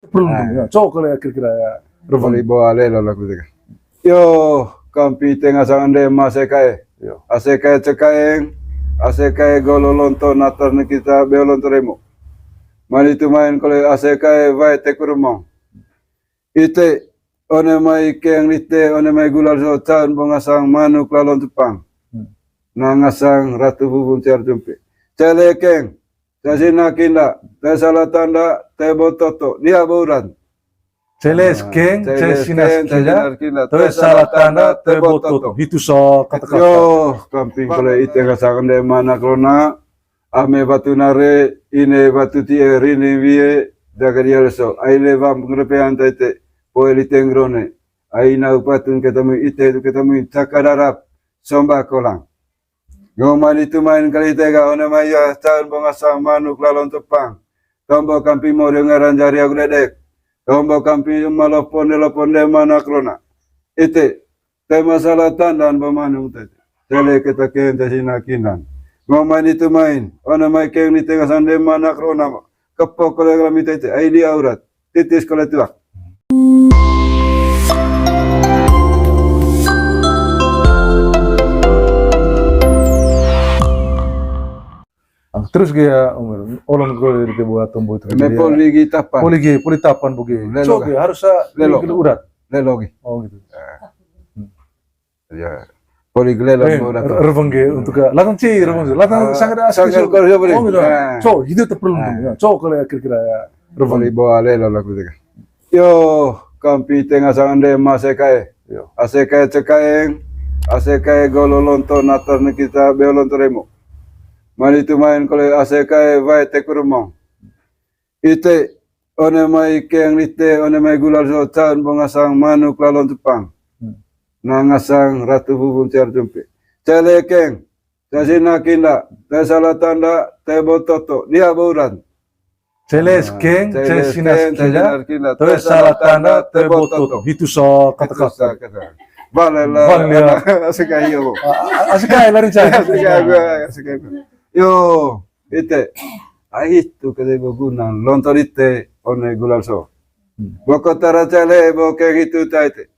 perlu coba kira-kira Revoli boale lo lagu tiga. Yo kampi tengah sangande masekae. Asekae cekaeng, asekae gololonto natar kita beolonto remo. Mani tu main kole asekae vai tekurumong. Ite one mai keng lite one mai gulal so taun bongasang manuk lalon tupang. Nangasang ratu bubun tiar jumpe. Celekeng, tasina kinda, tesala tanda, tebototo, dia bauran. Celes keng, celesinas kinda, tesala tanda, tebototo. Itu so kata-kata. Yo, kamping kole ite kasakan de mana krona, ame batu nare, ine batu tie rini vie, dagaria leso. Aile bam pengerepean taite, poeli tengrone. Aina upatun ketemu ite itu ketemu cakadarap, somba kolang. Ngoman itu main kali tega ona maya tahun bongasang manuk lalon tepang. Tombo kampi mori ngaran jari aku dedek. Tombo kampi malopon de mana krona. Ite te masalah tandan pemanung tete. Tele kita kente sinakinan. Ngoman itu main ona mai keng ni tega sande mana krona. Kepok kole kami tete. Aidi aurat. Titis kole tuak. Terus gaya orang gue dari buat tombo itu. Poligi tapan. Poligi tapan bugi. So harus lelo urat. Lelogi. Oh gitu. Ya. Poligi lelo urat. Revenge untuk latang ci revenge. Latang sangat asli. Oh gitu. So itu perlu. So kalau kira-kira revenge bawa lelo lagu tiga. Yo kampi tengah sangande masekae. Asekae cekaeng. Asekae gololonto natar kita beolonto remo. Mani tu main kole asekae vai tekurumong. Ite one mai keng lite one mai gulal so taun bongasang manuk lalon tupang. Nangasang ratu bubun tiar jumpe. Celekeng, tasina kinda, tesala tanda, tebototo, dia bauran. Celes keng, celesinas kinda, tesala tanda, tebototo. Itu so kata-kata. Balela, asekae yo. Asekae lari cah. Asekae. Yo, ite, itu kada bagunan, lontor ite, one gulal so. Boko tara cale, boko gitu taite.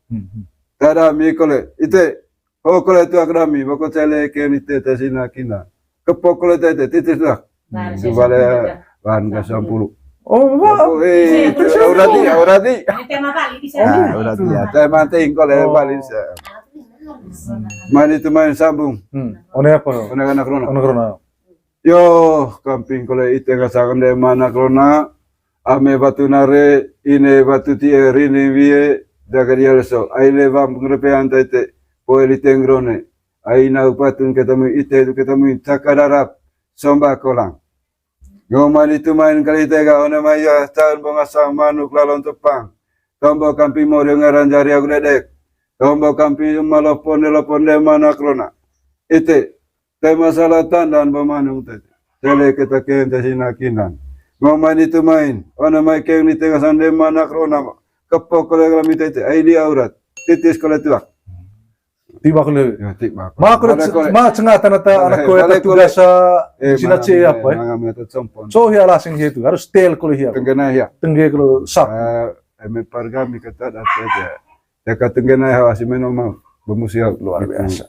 Tada mikole, ite, kole tu akrami, boko cale ken ite tasina kina. Kepok kole taite, titis lah. Subale bahan kasampulu. Oh, aurati. Tema kali bisa. Aurati ya, tema ting kole balik. Mani tu main sambung. One apa? One anak rona. Ono krona. Yo, kamping kole ite kasakan de mana krona, ame batu nare, ine batu tie rini vie, dagaria leso. Aile bam pengerepean taite, poeli tengrone. Aina upatun ketemu ite itu ketemu cakadarap, somba kolang. Ngoman itu main kali tega ona maya tahun bongasang manuk lalon tepang. Tombo kampi mori ngaran jari aku dedek. Tombo kampi malopon de mana krona. Ite te masalah tandan pemanung tete. Tele kita kente sinakinan. Ngoman itu main. Ona mai keng ni tengah sande mana krona. Kepok kole kami tete. Aidi aurat. Titis kole tuak. Tiba kole. Ya tiba. Ma cengat tanata anak kowe tugas sinat ce apa ya? So hiya lasing itu harus tel kole hiya. Tenggena ya. Tengge kole sap. Eme pargami kata aja. Ya katengena ya asimeno mau. Bemusia Luar biasa.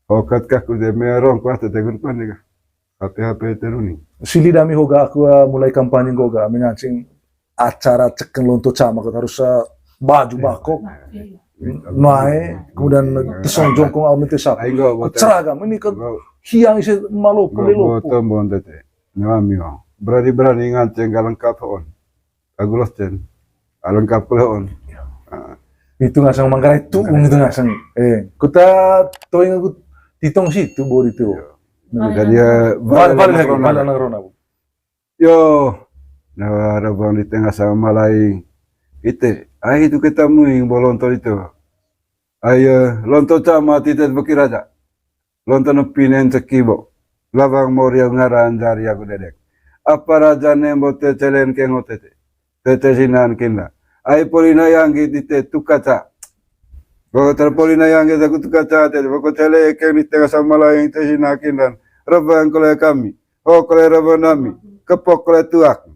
Hokat kah kude merong kuah tetegun kuah nih kah? HP teruni. Sili dami hoga aku mulai kampanye goga mengancing acara cekeng lonto cama harus baju bako. Nae kemudian tesonjong kong amin tesap. Seragam ini kan hiang isi malu pelilo. Tombon tete. Nyami oh. Berani ngancing galengkap on. Agulos ten. Alengkap on. Itu ngasang manggarai itu ngasang. Kita toing aku titong situ baru itu. Jadi Balik rona. Yo, nah rabang di tengah sama lain. Itu ketemu yang bolontor itu. Ayo, lontor cama titet bekiraja. Lontor nepinen cekibo. Labang moria ngaran jari aku dedek. Apa raja nembote celen kengotete. Tete sinan kinda. Ayo polina yang gitu tukaca. Bako terpolina yang kita tukaca tete. Bako cele keng di tengah sama lain tete sinakin dan rabang kole kami. Oh kole rabang nami. Kepok kole tuak.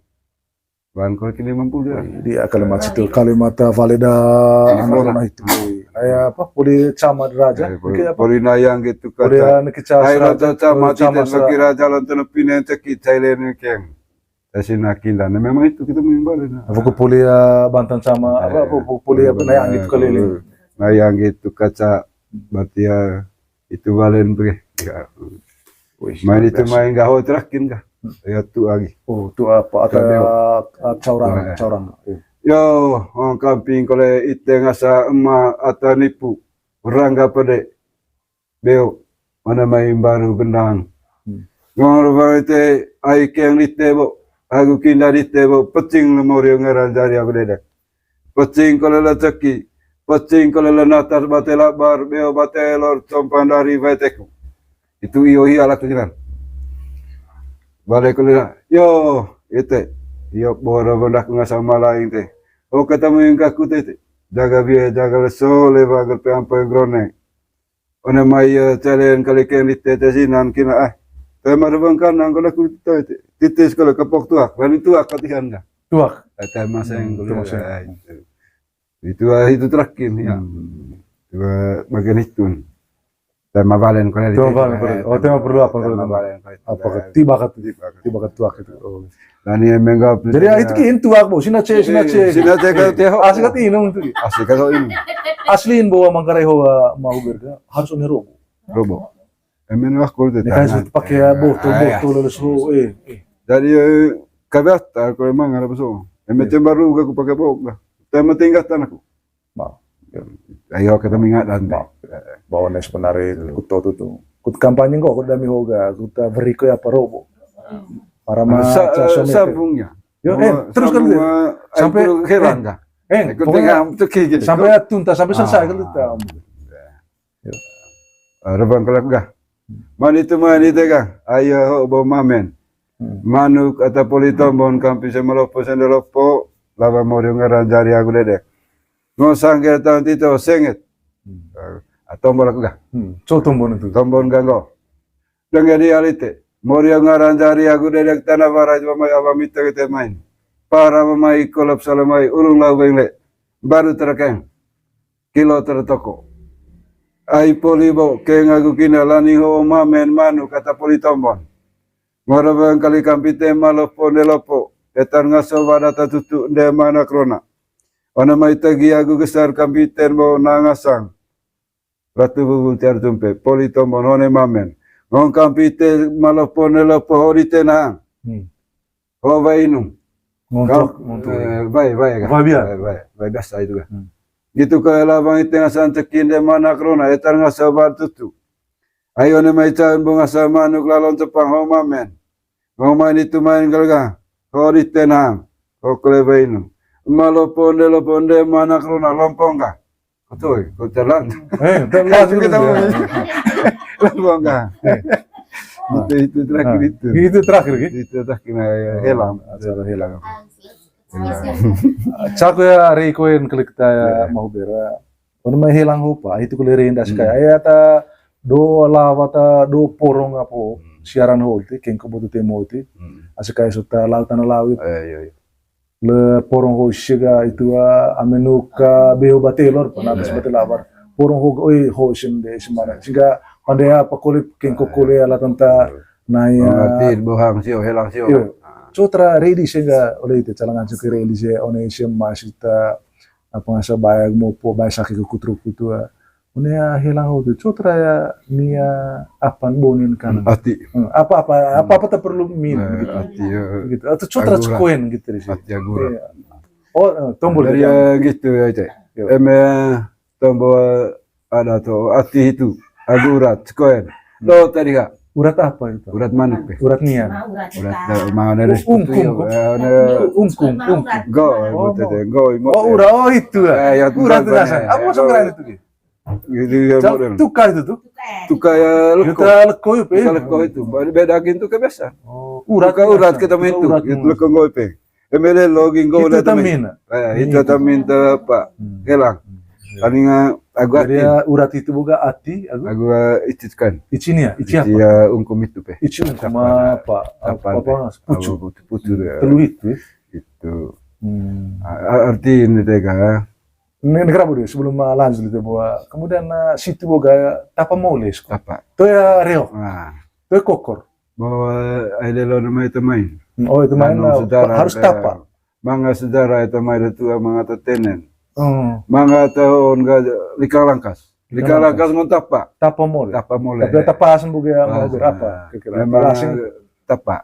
Bangkol ke 50 ya. Dia kalimat situ, kalimat valida Andorra itu. Ayah apa? Poli camat raja. Kayak apa? Poli nayang gitu Poli kata. kecas Ay raja. rata camat itu bagi raja lantan pinen cekit Thailand keng. Kasi nakinda. Memang itu kita mengimbal. Aku poli Banten sama apa? Poli nayang itu keliling. Nayang itu kaca berarti ya itu balen bre. Main itu main gaho terakin kah? Ya tu lagi. Oh, tu apa? Ada caurang. Yo, orang camping kalau itu ngasa emak atau nipu orang pade beo mana main baru benang. Ngor baru itu ai keng ditebo, aku kinda ditebo pecing memori ngaran jari aku dedek. Pecing kalau leceki, pecing kalau natar batela bar beo batelor compan dari bateku. Itu iyo alat kejiran. Balik kuliah, yo itu, yo bora benda ngasa malaing teh. Oh ketemu yang kaku teh, jaga biaya jaga leso leba gerpe ampai grone. Ona mai calen kali ken di teh sinan kina tema rebangkan nang kalau aku teh titis kalau kepok tuak, lalu tuak katihan dah. Tuak. Tema sayang itu terakhir ya. Bagian itu. Tema balen kalau Tema balen. Oh tema perlu apa kalau apa tiba kat tuak itu. Oh. Dan yang menggap. Jadi itu kan tuak bo sina ce. Sina ce kalau teh. Asli kat inung tu. Asli kalau ini. Asliin bawa mangkarai hoa mau berga harus oni robo. Robo. Emen wah kul teh. Kasih pakai botol lesu Jadi kabata kalau emang ada besok. Emen baru aku pakai bok. Tema tingkatan aku. Mau. Ayo kita mengingat dan bawa nes penari kuto tu. Kut kampanye kok kut dami hoga kuta beriko ya parobo. Para maca sambungnya. Yo terus kan sampai heran dah. Pokoknya sampai tuntas sampai selesai kan kita. Rebang kelak gah. Man itu kah? Ayo bawa mamen. Manuk atau politombon kampi semalopo sendelopo lava mau ngaran jari aku dedek. Ngosang kira tahun itu senget. Atau bolak gah. Co tombon itu. Tombon ganggo. Dengan dia alite. Mau ngaran jari aku dedek tanah baraj mamai awam itu kita main. Para mamai kolap salamai urung lau bengle. Baru terekeng. Kilo tertoko. Ai polibo keng aku kina lani ho mamen manu kata politombon. Ngorabang kali kampite malopo nelopo. Etan ngaso wadata tutu de mana krona. Ona mai tagi aku gesar kampiten mau nangasang. Ratu bubul tiar jumpe. Politombon hone mamen. Ngong kampite malopo nelopo horite nang. Ho vainum. Ngontok. Baik. Baik biasa itu kan. Gitu kalau labang itu ngasan cekin de mana krona. Etan ngaso tutu. Ayo ne mai caun bunga sa manuk lalon cepang ho mamen. Ngong main itu main galga. Horite nang. Ho kole vainum. Maloponde mana krona lompong kah? Betul, kau jalan. Langsung kita lompong kah? Itu terakhir itu. Itu terakhir gitu. Itu terakhir helang. Caku ya rekoin kali kita mau bera. Ono mai helang hopa itu kule rendas kaya. Aya ta do lawa ta do porong apo siaran holte ken ko botu temoti. Asakaya suta lautan lawit. Le porong ho shiga itu amenuka beho batelor panabas batelabar porong ho ho shinde semana sehingga pandaya pakolip ken kokole ala tanta naya Tin bohang sio helang sio. Cotra ready sehingga oleh itu calangan suki ready se onesiem masita apa ngasa bayag mo po baysak ke kutru kutua unia helang ho tu cotra ya nia apan bonin kan Ati apa tak perlu min gitu ati gitu atau cotra cekoen gitu di ati agura. Oh, tombol Dari gitu ya cek. Tombol ada tuh ati itu agurat cekoen. Lo tadi kak. Urat apa itu? Urat manuk be. Urat nian. Urat mana dari Ungkung. Go, betul go. Oh, urat itu ya. Urat itu dasar. Apa sebenarnya itu? Gitu ya model. Tukar itu tuh. Tukar ya leko. Kita leko itu. Leko itu. Beda gitu kebiasaan. Oh, urat kita mintu. Itu leko gope. Emele login go itu tamin. Itu tamin apa? Helang. Palinga agak jadi urat itu boga ati agak icitkan. Icini ya? Ici apa? Iya ungkum itu pe. Ici ungkum apa? Pucu. Pucu. Telu itu. Itu Hmm. arti ini tega. Ini kenapa deh sebelum lanjut itu bahwa kemudian situ boga tapa moles ko. Apa? Itu ya reo, Nah, itu ya kokor. bahwa ada lo nama itu main. Oh itu main harus tapa. Mga saudara itu main itu mga tatenen. Hmm. Mga tahun ga likalangkas. Likalangkas ngon tapa. Tapa mole. Tapa mulai. Tapi tapa sembuh ya mau berapa? Kira-kira. Memang Lasing. tapa.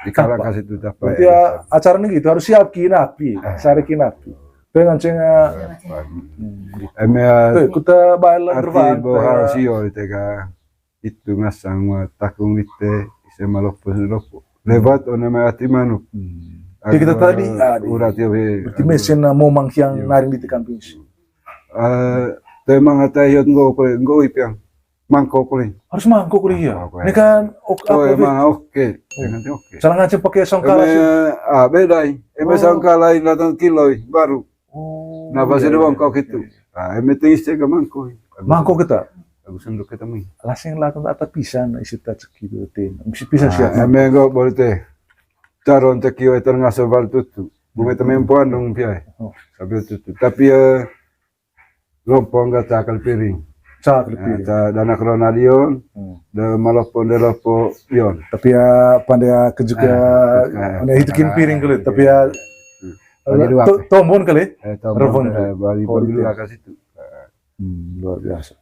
Likalangkas itu tapa. Berarti ya acaranya gitu harus siap kinapi, sari kinapi. Dengan cenga. Tuh, kita bailan Arti bervan. bahwa sio tega itu ngasang takung ite ise malopo. Lewat ona ma ati manuk. Jadi kita tadi urat ya be. berarti mesin momang yang naring di kampung. Te mga tayo ngo ipiang mangko ko rin. Harus mangkok kuliah. Okay. Ini kan Mga okay. Okay. Salah ngacem pakai songkala sih. Beday. Eme sangkalay latang kiloy baru. Oh. Napa sih doang kau gitu. Eme tingis ka mangko. Mangkok kita. Aku sendok kita mi. Lasing latang ata pisan isi tak gitu tin. Mesti pisan siap. Eme go bolte. Taron te kio eter ngaso val tutu. Bunga temempuan dong piai. Sabi tutu. Tapi lompong ga takal piring. Cak lebih. Dana kronalion. Da malopon de lopo yon. Tapi ya pandai kejuk ya, pandai hitukin piring kali. Tapi ya tombon kali. Rebon. Bali bali akas itu. Luar biasa.